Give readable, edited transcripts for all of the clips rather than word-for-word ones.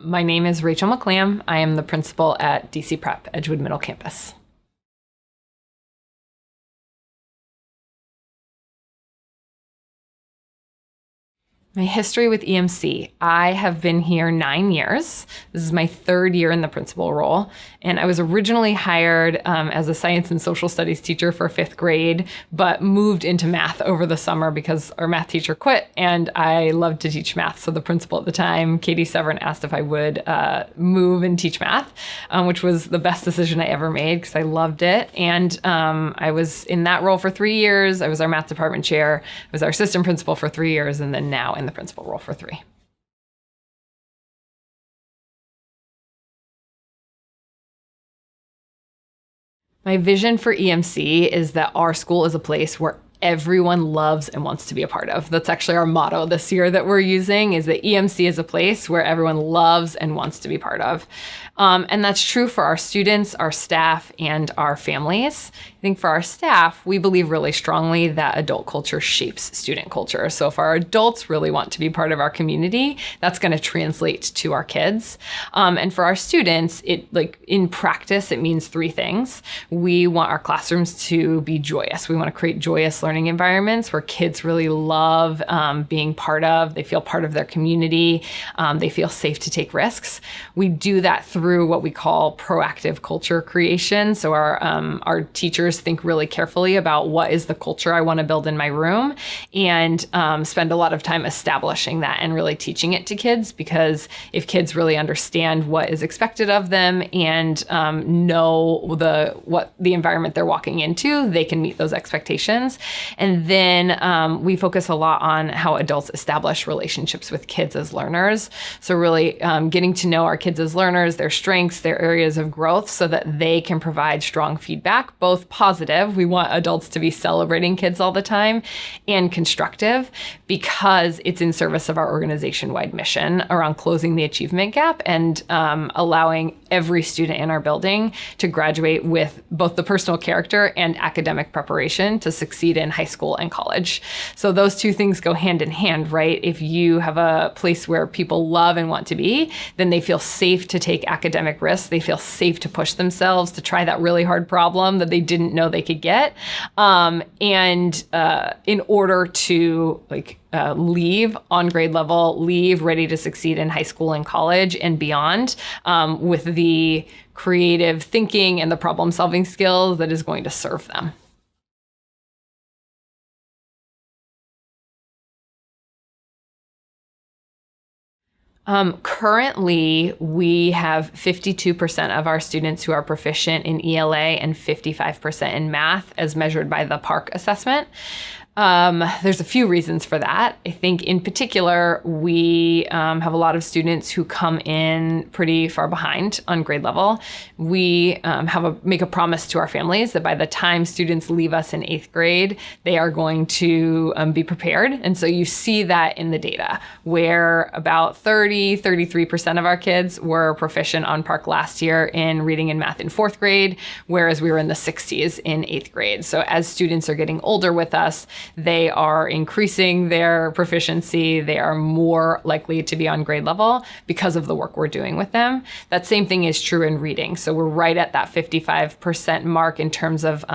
My name is Rachel McClam. I am the principal at DC Prep, Edgewood Middle Campus. My history with EMC. I have been here 9 years. This is my third year in the principal role. And I was originally hired as a science and social studies teacher for fifth grade, but moved into math over the summer because our math teacher quit and I loved to teach math. So the principal at the time, Katie Severin, asked if I would move and teach math, which was the best decision I ever made because I loved it. And I was in that role for 3 years. I was our math department chair. I was our assistant principal for 3 years, and then now in the principal role for 3. My vision for EMC is that our school is a place where everyone loves and wants to be a part of. That's actually our motto this year that we're using, is that EMC is a place where everyone loves and wants to be part of. And that's true for our students, our staff, and our families. I think for our staff, we believe really strongly that adult culture shapes student culture. So if our adults really want to be part of our community, that's going to translate to our kids. And for our students, in practice, it means 3 things. We want our classrooms to be joyous. We want to create joyous learning environments where kids really love being part of. They feel part of their community. They feel safe to take risks. We do that through what we call proactive culture creation. So our teachers think really carefully about what is the culture I want to build in my room, and spend a lot of time establishing that and really teaching it to kids, because if kids really understand what is expected of them and know what the environment they're walking into, they can meet those expectations. And then we focus a lot on how adults establish relationships with kids as learners. So really getting to know our kids as learners, their strengths, their areas of growth, so that they can provide strong feedback, both positive. We want adults to be celebrating kids all the time, and constructive, because it's in service of our organization-wide mission around closing the achievement gap and allowing every student in our building to graduate with both the personal character and academic preparation to succeed in high school and college. So those 2 things go hand in hand, right? If you have a place where people love and want to be, then they feel safe to take academic risks. They feel safe to push themselves, to try that really hard problem that they didn't know they could get. In order to leave on grade level, leave ready to succeed in high school and college and beyond, with the creative thinking and the problem solving skills that is going to serve them. Currently, we have 52% of our students who are proficient in ELA and 55% in math, as measured by the PARCC assessment. There's a few reasons for that. I think in particular, we have a lot of students who come in pretty far behind on grade level. We make a promise to our families that by the time students leave us in 8th grade, they are going to be prepared. And so you see that in the data, where about 33% of our kids were proficient on PARCC last year in reading and math in 4th grade, whereas we were in the 60s in 8th grade. So as students are getting older with us, they are increasing their proficiency. They are more likely to be on grade level because of the work we're doing with them. That same thing is true in reading. So we're right at that 55% mark in terms of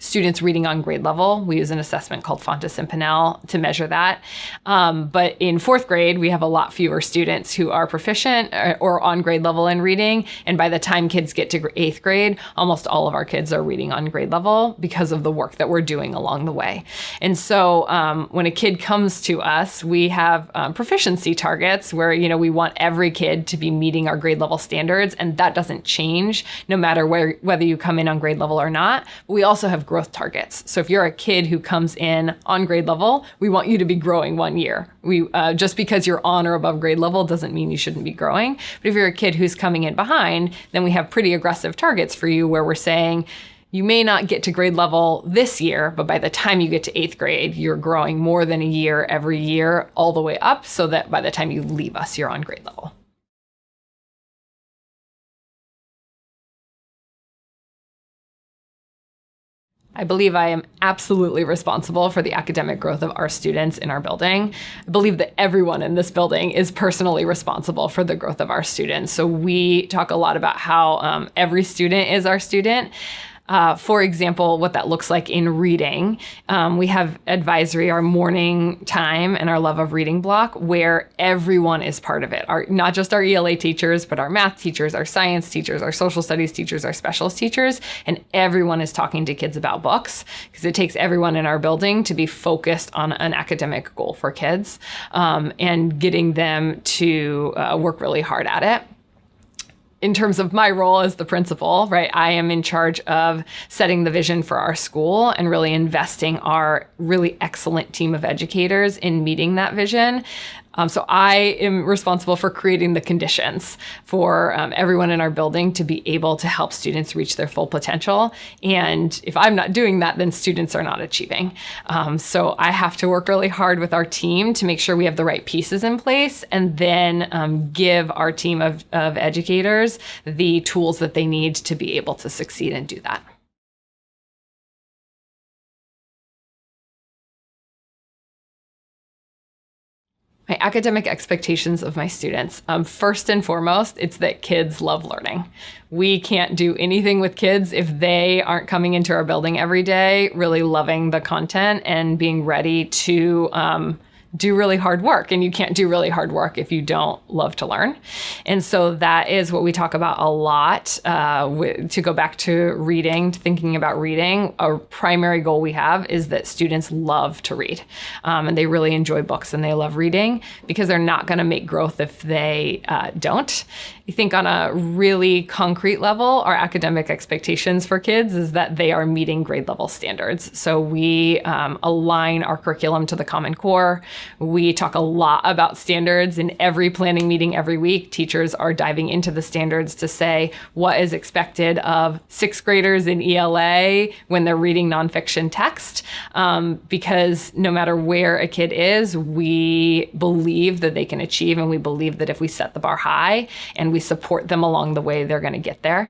students reading on grade level. We use an assessment called Fontes and Pinnell to measure that. But in 4th grade, we have a lot fewer students who are proficient or on grade level in reading. And by the time kids get to 8th grade, almost all of our kids are reading on grade level because of the work that we're doing along the way. And so when a kid comes to us, we have proficiency targets where, we want every kid to be meeting our grade level standards. And that doesn't change no matter whether you come in on grade level or not. But we also have growth targets. So if you're a kid who comes in on grade level, we want you to be growing 1 year. Just because you're on or above grade level doesn't mean you shouldn't be growing. But if you're a kid who's coming in behind, then we have pretty aggressive targets for you where we're saying, you may not get to grade level this year, but by the time you get to 8th grade, you're growing more than a year every year all the way up, so that by the time you leave us, you're on grade level. I believe I am absolutely responsible for the academic growth of our students in our building. I believe that everyone in this building is personally responsible for the growth of our students. So we talk a lot about how every student is our student. For example, what that looks like in reading. We have advisory, our morning time and our love of reading block, where everyone is part of it. Not just our ELA teachers, but our math teachers, our science teachers, our social studies teachers, our specialist teachers, and everyone is talking to kids about books, because it takes everyone in our building to be focused on an academic goal for kids, and getting them to work really hard at it. In terms of my role as the principal, right, I am in charge of setting the vision for our school and really investing our really excellent team of educators in meeting that vision. So I am responsible for creating the conditions for everyone in our building to be able to help students reach their full potential. And if I'm not doing that, then students are not achieving. So I have to work really hard with our team to make sure we have the right pieces in place, and then give our team of educators the tools that they need to be able to succeed and do that. My academic expectations of my students. First and foremost, it's that kids love learning. We can't do anything with kids if they aren't coming into our building every day, really loving the content and being ready to do really hard work. And you can't do really hard work if you don't love to learn. And so that is what we talk about a lot. To go back to reading, to thinking about reading, a primary goal we have is that students love to read. And they really enjoy books and they love reading, because they're not going to make growth if they don't. I think on a really concrete level, our academic expectations for kids is that they are meeting grade level standards. So we align our curriculum to the Common Core. We talk a lot about standards in every planning meeting every week. Teachers are diving into the standards to say what is expected of sixth graders in ELA when they're reading nonfiction text, because no matter where a kid is, we believe that they can achieve, and we believe that if we set the bar high and we support them along the way, they're going to get there.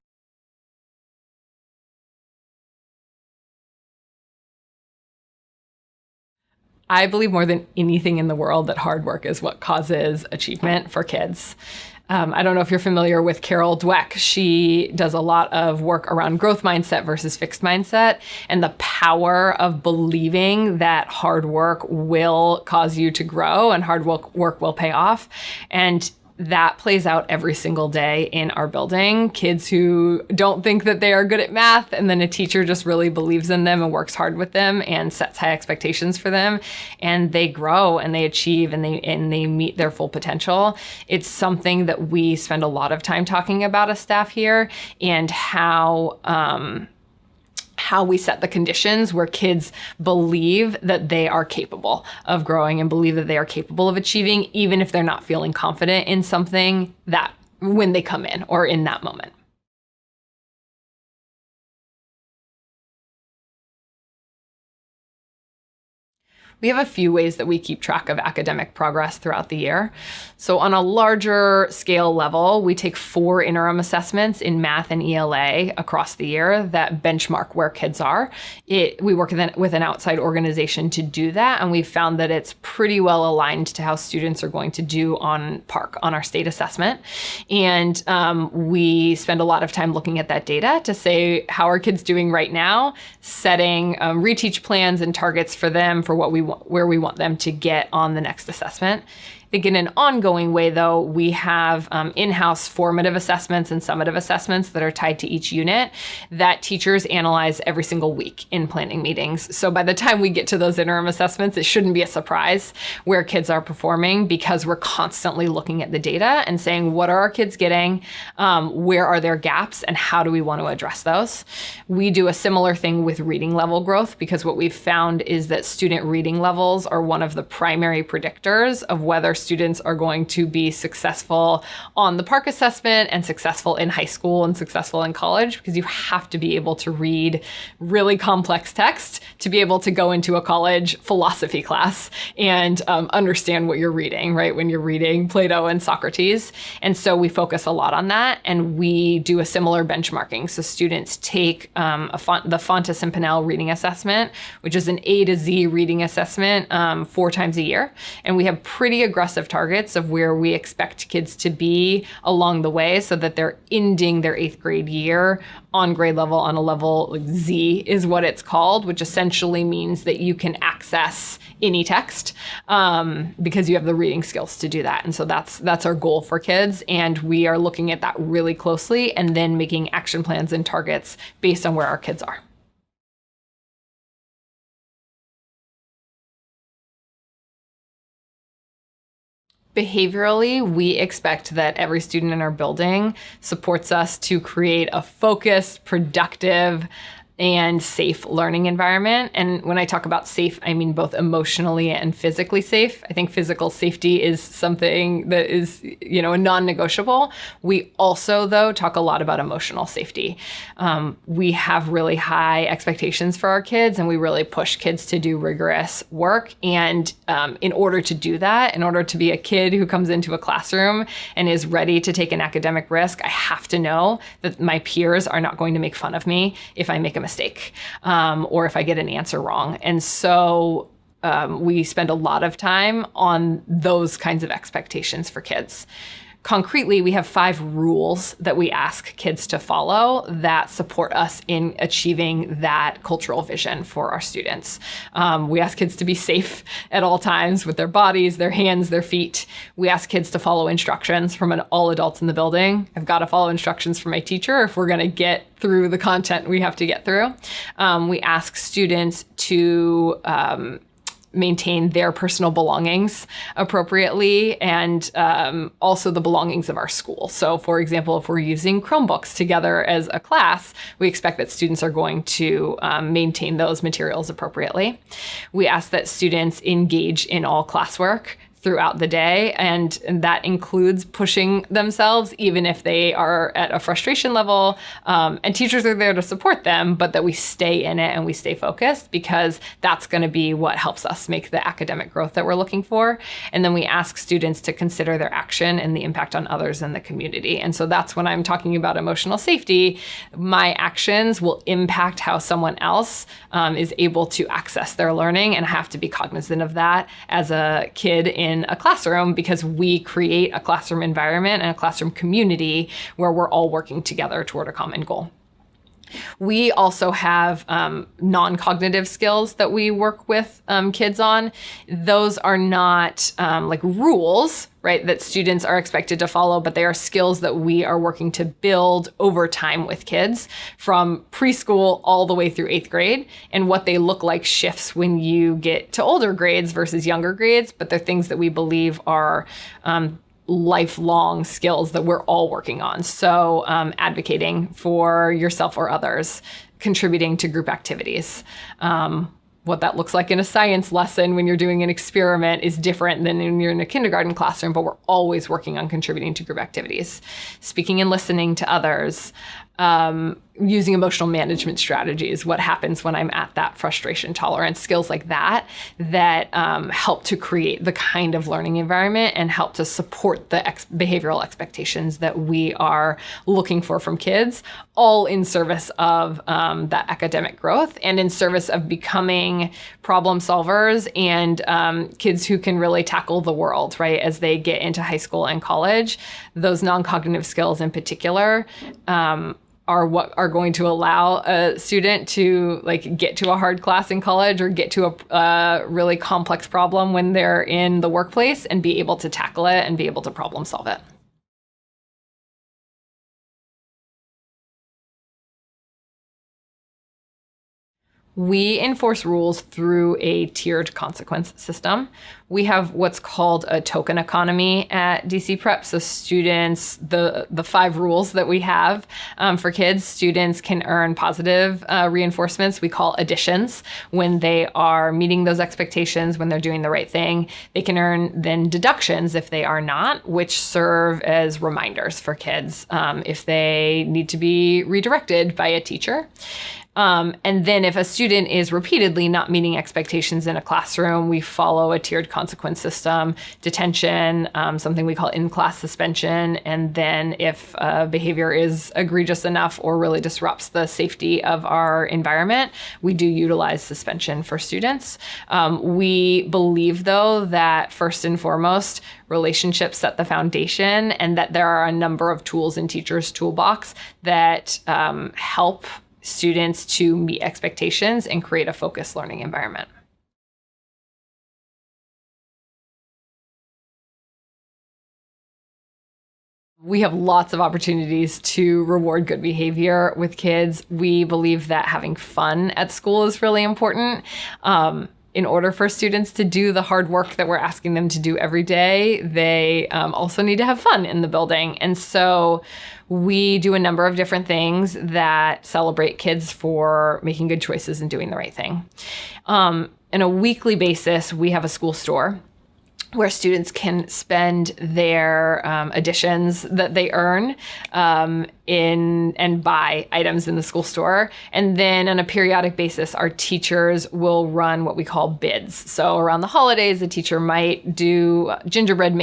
I believe more than anything in the world that hard work is what causes achievement for kids. I don't know if you're familiar with Carol Dweck. She does a lot of work around growth mindset versus fixed mindset, and the power of believing that hard work will cause you to grow and hard work will pay off. And that plays out every single day in our building. Kids who don't think that they are good at math, and then a teacher just really believes in them and works hard with them and sets high expectations for them, and they grow and they achieve and they meet their full potential. It's something that we spend a lot of time talking about as staff here, and how we set the conditions where kids believe that they are capable of growing and believe that they are capable of achieving, even if they're not feeling confident in something that when they come in or in that moment. We have a few ways that we keep track of academic progress throughout the year. So on a larger scale level, we take 4 interim assessments in math and ELA across the year that benchmark where kids are. We work with an outside organization to do that, and we've found that it's pretty well aligned to how students are going to do on PARC, on our state assessment. And we spend a lot of time looking at that data to say, how are kids doing right now, setting reteach plans and targets for them for where we want them to get on the next assessment. I think in an ongoing way, though, we have in-house formative assessments and summative assessments that are tied to each unit that teachers analyze every single week in planning meetings. So by the time we get to those interim assessments, it shouldn't be a surprise where kids are performing, because we're constantly looking at the data and saying, what are our kids getting? Where are their gaps? And how do we want to address those? We do a similar thing with reading level growth, because what we've found is that student reading levels are one of the primary predictors of whether students are going to be successful on the PARCC assessment and successful in high school and successful in college, because you have to be able to read really complex text to be able to go into a college philosophy class and understand what you're reading, right? When you're reading Plato and Socrates. And so we focus a lot on that, and we do a similar benchmarking. So students take the Fontes and Pinnell reading assessment, which is an A to Z reading assessment 4 times a year. And we have pretty aggressive targets of where we expect kids to be along the way so that they're ending their 8th grade year on grade level, on a level like Z is what it's called, which essentially means that you can access any text because you have the reading skills to do that. And so that's our goal for kids. And we are looking at that really closely and then making action plans and targets based on where our kids are. Behaviorally, we expect that every student in our building supports us to create a focused, productive, and safe learning environment. And when I talk about safe, I mean both emotionally and physically safe. I think physical safety is something that is, a non-negotiable. We also, though, talk a lot about emotional safety. We have really high expectations for our kids, and we really push kids to do rigorous work. And in order to do that, in order to be a kid who comes into a classroom and is ready to take an academic risk, I have to know that my peers are not going to make fun of me if I make a mistake or if I get an answer wrong. And so we spend a lot of time on those kinds of expectations for kids. Concretely, we have 5 rules that we ask kids to follow that support us in achieving that cultural vision for our students. We ask kids to be safe at all times with their bodies, their hands, their feet. We ask kids to follow instructions from all adults in the building. I've got to follow instructions from my teacher if we're going to get through the content we have to get through. We ask students to maintain their personal belongings appropriately and also the belongings of our school. So for example, if we're using Chromebooks together as a class, we expect that students are going to maintain those materials appropriately. We ask that students engage in all classwork throughout the day, and that includes pushing themselves even if they are at a frustration level, and teachers are there to support them, but that we stay in it and we stay focused, because that's going to be what helps us make the academic growth that we're looking for. And then we ask students to consider their action and the impact on others in the community. And so that's when I'm talking about emotional safety. My actions will impact how someone else is able to access their learning, and I have to be cognizant of that as a kid in a classroom, because we create a classroom environment and a classroom community where we're all working together toward a common goal. We also have non-cognitive skills that we work with kids on. Those are not like rules, right, that students are expected to follow, but they are skills that we are working to build over time with kids from preschool all the way through 8th grade. And what they look like shifts when you get to older grades versus younger grades, but they're things that we believe are lifelong skills that we're all working on. So advocating for yourself or others, contributing to group activities. What that looks like in a science lesson when you're doing an experiment is different than when you're in a kindergarten classroom, but we're always working on contributing to group activities. Speaking and listening to others, using emotional management strategies, what happens when I'm at that frustration tolerance, skills like that help to create the kind of learning environment and help to support the behavioral expectations that we are looking for from kids, all in service of that academic growth and in service of becoming problem solvers and kids who can really tackle the world, right, as they get into high school and college. Those non-cognitive skills in particular are what are going to allow a student to get to a hard class in college or get to a really complex problem when they're in the workplace and be able to tackle it and be able to problem solve it. We enforce rules through a tiered consequence system. We have what's called a token economy at DC Prep. So students, the 5 rules that we have for kids, students can earn positive reinforcements we call additions when they are meeting those expectations, when they're doing the right thing. They can earn then deductions if they are not, which serve as reminders for kids if they need to be redirected by a teacher. And then if a student is repeatedly not meeting expectations in a classroom, we follow a tiered consequence system, detention, something we call in-class suspension. And then if behavior is egregious enough or really disrupts the safety of our environment, we do utilize suspension for students. We believe, though, that first and foremost, relationships set the foundation and that there are a number of tools in teachers' toolbox that help students to meet expectations and create a focused learning environment. We have lots of opportunities to reward good behavior with kids. We believe that having fun at school is really important. In order for students to do the hard work that we're asking them to do every day, they also need to have fun in the building. And so we do a number of different things that celebrate kids for making good choices and doing the right thing. On a weekly basis, we have a school store where students can spend their additions that they earn and buy items in the school store. And then on a periodic basis, our teachers will run what we call bids. So around the holidays, the teacher might do gingerbread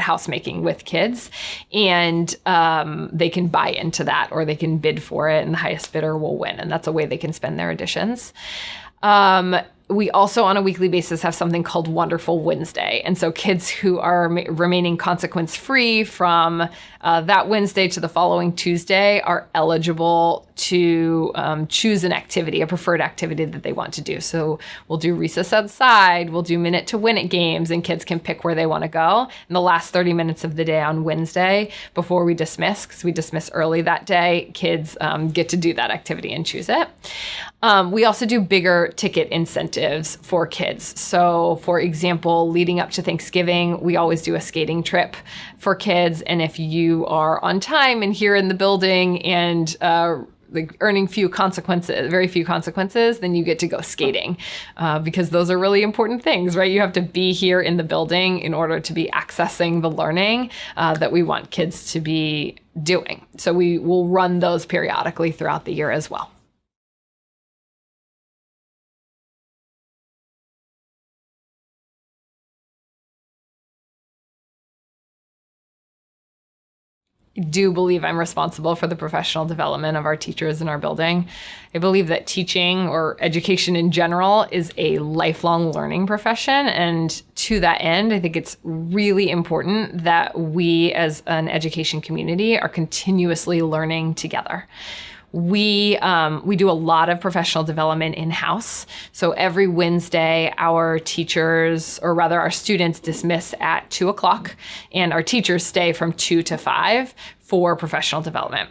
house making with kids, and they can buy into that or they can bid for it, and the highest bidder will win. And that's a way they can spend their additions. We also, on a weekly basis, have something called Wonderful Wednesday. And so kids who are remaining consequence-free from that Wednesday to the following Tuesday are eligible to choose an activity, a preferred activity that they want to do. So we'll do recess outside, we'll do minute to win it games, and kids can pick where they want to go. In the last 30 minutes of the day on Wednesday, before we dismiss, because we dismiss early that day, kids get to do that activity and choose it. We also do bigger ticket incentives for kids. So for example, leading up to Thanksgiving, we always do a skating trip for kids. And if you are on time and here in the building and earning very few consequences, then you get to go skating because those are really important things, right? You have to be here in the building in order to be accessing the learning that we want kids to be doing. So we will run those periodically throughout the year as well. Do believe I'm responsible for the professional development of our teachers in our building. I believe that teaching or education in general is a lifelong learning profession. And to that end, I think it's really important that we as an education community are continuously learning together. We do a lot of professional development in-house. So every Wednesday, our students dismiss at 2:00, and our teachers stay from 2 to 5 for professional development.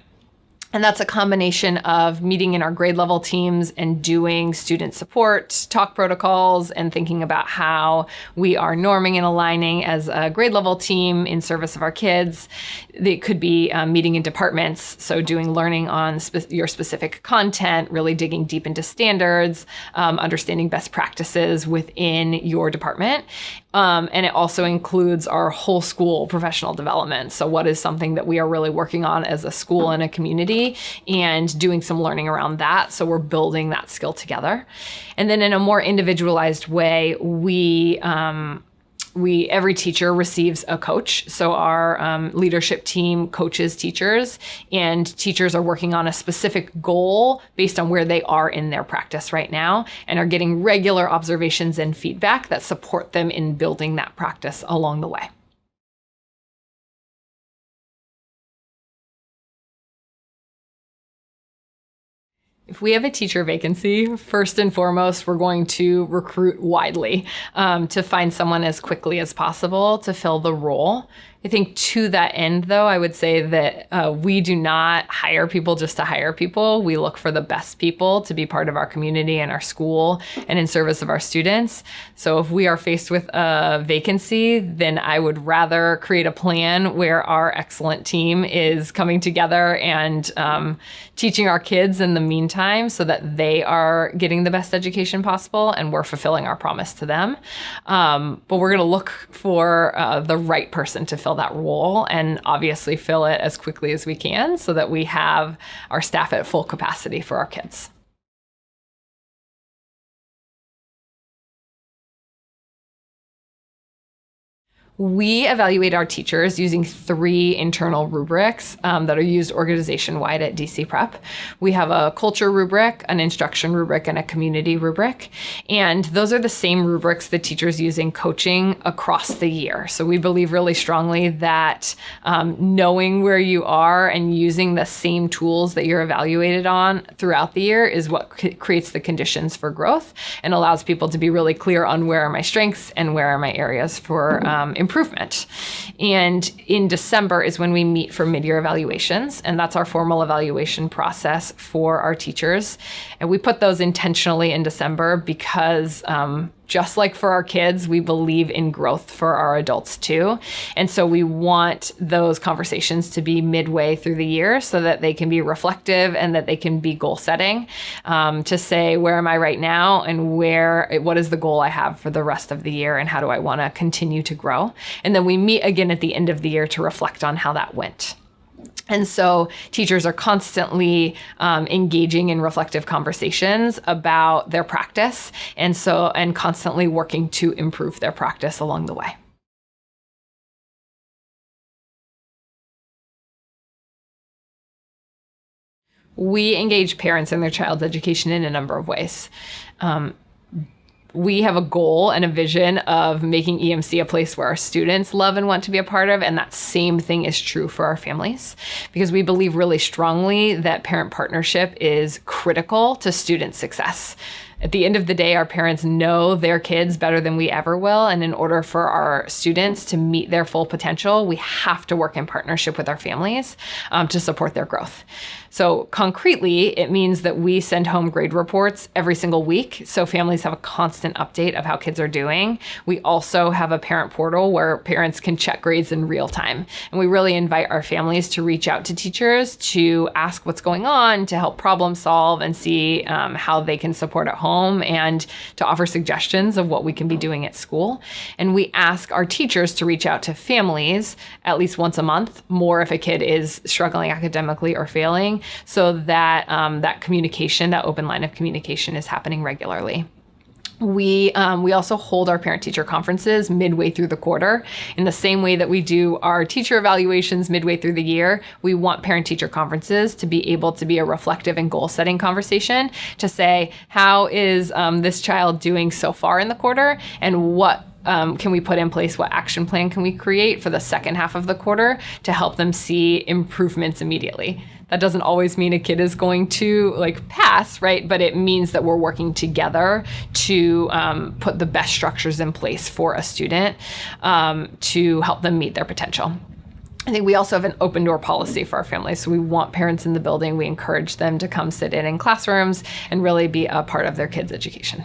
And that's a combination of meeting in our grade level teams and doing student support, talk protocols, and thinking about how we are norming and aligning as a grade level team in service of our kids. It could be meeting in departments, so doing learning on your specific content, really digging deep into standards, understanding best practices within your department. And it also includes our whole school professional development. So what is something that we are really working on as a school and a community, and doing some learning around that. So we're building that skill together. And then in a more individualized way, every teacher receives a coach. So our leadership team coaches teachers, and teachers are working on a specific goal based on where they are in their practice right now, and are getting regular observations and feedback that support them in building that practice along the way. If we have a teacher vacancy, first and foremost, we're going to recruit widely to find someone as quickly as possible to fill the role. I think to that end, though, I would say that we do not hire people just to hire people. We look for the best people to be part of our community and our school and in service of our students. So if we are faced with a vacancy, then I would rather create a plan where our excellent team is coming together and teaching our kids in the meantime so that they are getting the best education possible and we're fulfilling our promise to them. But we're going to look for the right person to fill that role and obviously fill it as quickly as we can so that we have our staff at full capacity for our kids. We evaluate our teachers using 3 internal rubrics that are used organization-wide at DC Prep. We have a culture rubric, an instruction rubric, and a community rubric. And those are the same rubrics that teachers use in coaching across the year. So we believe really strongly that knowing where you are and using the same tools that you're evaluated on throughout the year is what creates the conditions for growth and allows people to be really clear on where are my strengths and where are my areas for improvement. And in December is when we meet for mid-year evaluations, and that's our formal evaluation process for our teachers. And we put those intentionally in December because just like for our kids, we believe in growth for our adults too. And so we want those conversations to be midway through the year so that they can be reflective and that they can be goal setting to say, where am I right now and what is the goal I have for the rest of the year and how do I want to continue to grow? And then we meet again at the end of the year to reflect on how that went. And so teachers are constantly engaging in reflective conversations about their practice and constantly working to improve their practice along the way. We engage parents in their child's education in a number of ways. We have a goal and a vision of making EMC a place where our students love and want to be a part of, and that same thing is true for our families, because we believe really strongly that parent partnership is critical to student success. At the end of the day, our parents know their kids better than we ever will, and in order for our students to meet their full potential, we have to work in partnership with our families to support their growth. So concretely, it means that we send home grade reports every single week, so families have a constant update of how kids are doing. We also have a parent portal where parents can check grades in real time. And we really invite our families to reach out to teachers to ask what's going on, to help problem solve and see how they can support at home and to offer suggestions of what we can be doing at school. And we ask our teachers to reach out to families at least once a month, more if a kid is struggling academically or failing, so that that communication, that open line of communication is happening regularly. We also hold our parent-teacher conferences midway through the quarter. In the same way that we do our teacher evaluations midway through the year, we want parent-teacher conferences to be able to be a reflective and goal-setting conversation to say, how is this child doing so far in the quarter, and what can we put in place? What action plan can we create for the second half of the quarter to help them see improvements immediately? That doesn't always mean a kid is going to pass, right? But it means that we're working together to put the best structures in place for a student to help them meet their potential. I think we also have an open door policy for our families. So we want parents in the building. We encourage them to come sit in classrooms and really be a part of their kids' education.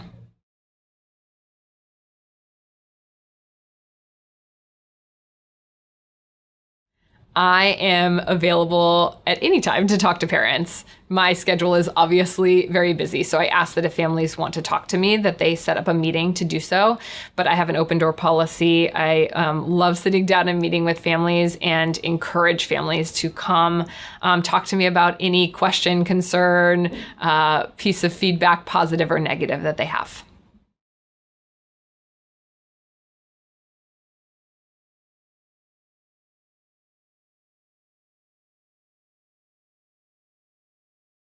I am available at any time to talk to parents. My schedule is obviously very busy, so I ask that if families want to talk to me, that they set up a meeting to do so. But I have an open door policy. I love sitting down and meeting with families and encourage families to come talk to me about any question, concern, piece of feedback, positive or negative, that they have.